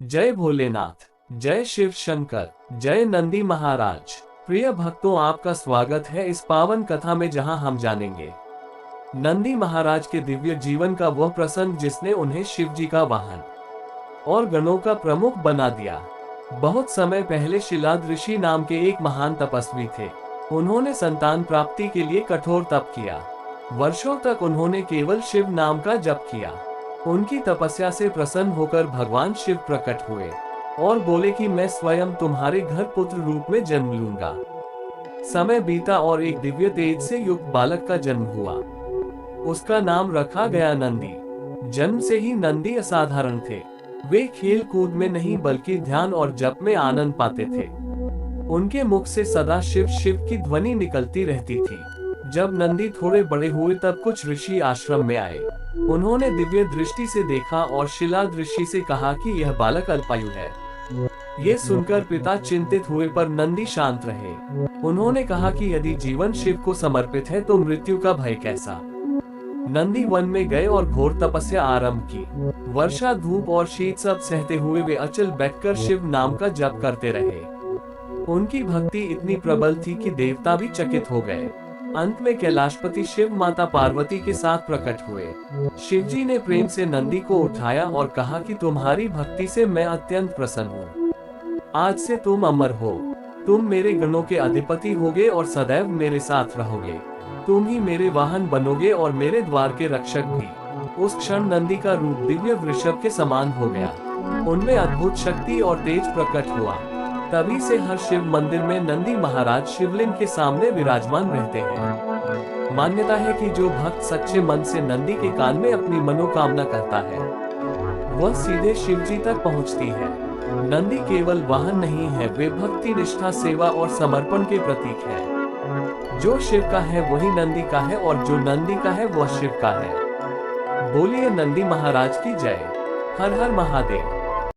जय भोलेनाथ, जय शिव शंकर, जय नंदी महाराज। प्रिय भक्तों, आपका स्वागत है इस पावन कथा में जहां हम जानेंगे नंदी महाराज के दिव्य जीवन का वह प्रसंग जिसने उन्हें शिव जी का वाहन और गणों का प्रमुख बना दिया। बहुत समय पहले शिलाद ऋषि नाम के एक महान तपस्वी थे। उन्होंने संतान प्राप्ति के लिए कठोर तप किया। वर्षों तक उन्होंने केवल शिव नाम का जप किया। उनकी तपस्या से प्रसन्न होकर भगवान शिव प्रकट हुए और बोले कि मैं स्वयं तुम्हारे घर पुत्र रूप में जन्म लूंगा। समय बीता और एक दिव्य तेज से युक्त बालक का जन्म हुआ। उसका नाम रखा गया नंदी। जन्म से ही नंदी असाधारण थे। वे खेल कूद में नहीं बल्कि ध्यान और जप में आनंद पाते थे। उनके मुख से सदा शिव शिव की ध्वनि निकलती रहती थी। जब नंदी थोड़े बड़े हुए तब कुछ ऋषि आश्रम में आए। उन्होंने दिव्य दृष्टि से देखा और शिलाद ऋषि से कहा कि यह बालक अल्पायु है। ये सुनकर पिता चिंतित हुए पर नंदी शांत रहे। उन्होंने कहा कि यदि जीवन शिव को समर्पित है तो मृत्यु का भय कैसा। नंदी वन में गए और घोर तपस्या आरंभ की। वर्षा, धूप और शीत सब सहते हुए वे अचल बैठकर शिव नाम का जप करते रहे। उनकी भक्ति इतनी प्रबल थी कि देवता भी चकित हो गए। अंत में कैलाशपति शिव माता पार्वती के साथ प्रकट हुए। शिवजी ने प्रेम से नंदी को उठाया और कहा कि तुम्हारी भक्ति से मैं अत्यंत प्रसन्न हूँ। आज से तुम अमर हो। तुम मेरे गणों के अधिपति होगे और सदैव मेरे साथ रहोगे। तुम ही मेरे वाहन बनोगे और मेरे द्वार के रक्षक भी। उस क्षण नंदी का रूप दिव्य वृषभ के समान हो गया। उनमें अद्भुत शक्ति और तेज प्रकट हुआ। तभी से हर शिव मंदिर में नंदी महाराज शिवलिंग के सामने विराजमान रहते हैं। मान्यता है कि जो भक्त सच्चे मन से नंदी के कान में अपनी मनोकामना करता है वह सीधे शिव जी तक पहुंचती है। नंदी केवल वाहन नहीं है, वे भक्ति, निष्ठा, सेवा और समर्पण के प्रतीक है। जो शिव का है वही नंदी का है और जो नंदी का है वह शिव का है। बोलिए नंदी महाराज की जय। हर हर महादेव।